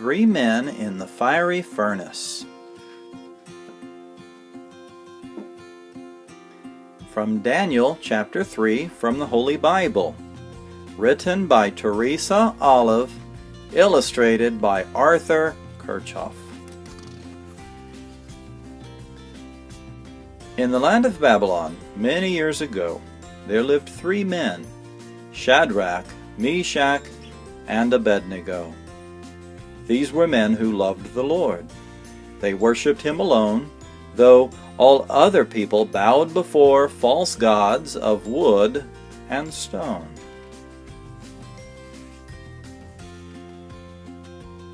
Three men in the fiery furnace. From Daniel chapter 3 from the Holy Bible. Written by Teresa Olive, illustrated by Arthur Kirchhoff. In the land of Babylon, many years ago, there lived three men, Shadrach, Meshach, and Abednego. These were men who loved the Lord. They worshipped Him alone, though all other people bowed before false gods of wood and stone.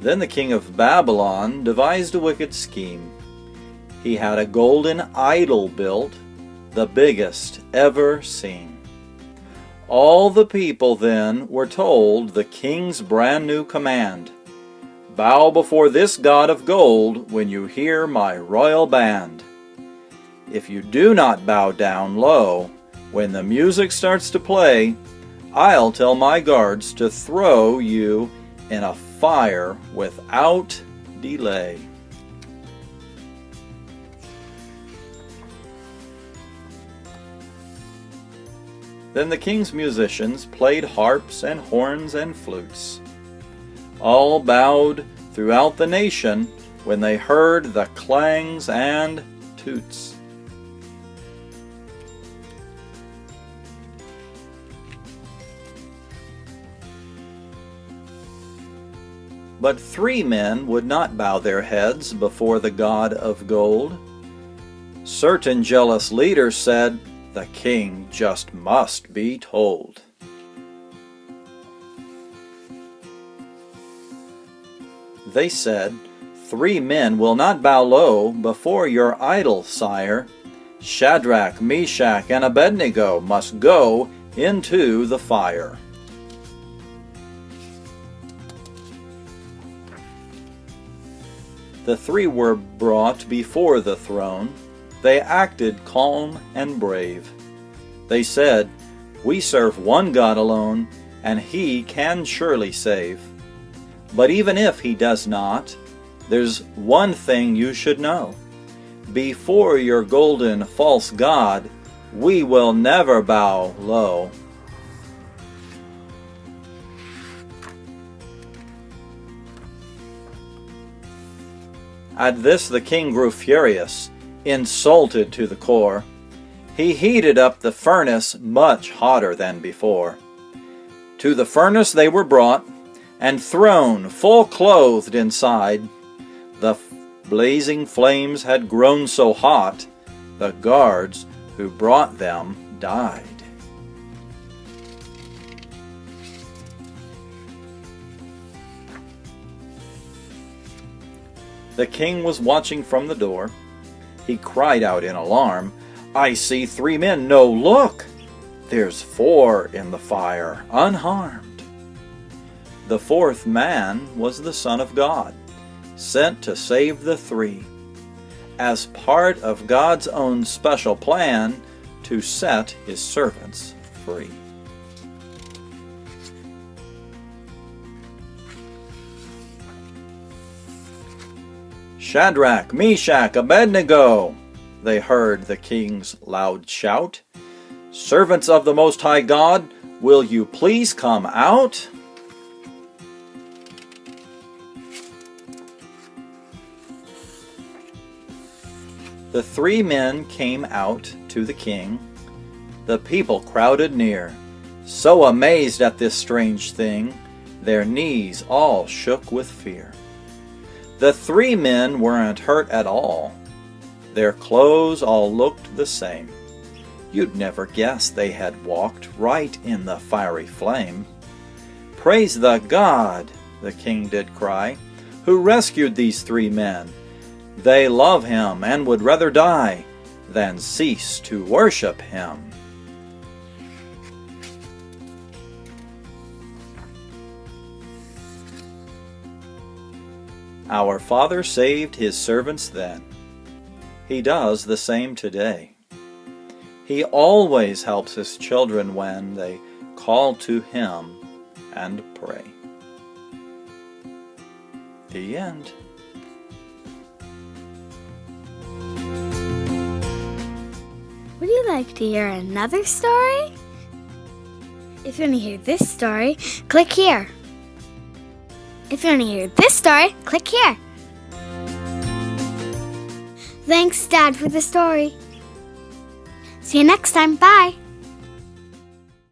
Then the king of Babylon devised a wicked scheme. He had a golden idol built, the biggest ever seen. All the people then were told the king's brand new command: "Bow before this god of gold when you hear my royal band. If you do not bow down low when the music starts to play, I'll tell my guards to throw you in a fire without delay." Then the king's musicians played harps and horns and flutes. All bowed throughout the nation when they heard the clangs and toots. But three men would not bow their heads before the god of gold. Certain jealous leaders said, "The king just must be told." They said, "Three men will not bow low before your idol, sire. Shadrach, Meshach, and Abednego must go into the fire." The three were brought before the throne. They acted calm and brave. They said, "We serve one God alone, and He can surely save. But even if He does not, there's one thing you should know. Before your golden false god, we will never bow low." At this the king grew furious, insulted to the core. He heated up the furnace much hotter than before. To the furnace they were brought, and thrown full clothed inside. The blazing flames had grown so hot, the guards who brought them died. The king was watching from the door. He cried out in alarm, "I see three men, no, look! There's four in the fire, unharmed." The fourth man was the Son of God, sent to save the three, as part of God's own special plan to set His servants free. "Shadrach, Meshach, Abednego!" they heard the king's loud shout. "Servants of the Most High God, will you please come out?" The three men came out to the king. The people crowded near, so amazed at this strange thing, their knees all shook with fear. The three men weren't hurt at all. Their clothes all looked the same. You'd never guess they had walked right in the fiery flame. "Praise the God," the king did cry, "who rescued these three men. They love Him and would rather die than cease to worship Him." Our Father saved His servants then. He does the same today. He always helps His children when they call to Him and pray. The end. Would you like to hear another story? If you want to hear this story, click here. If you want to hear this story, click here. Thanks, Dad, for the story. See you next time. Bye.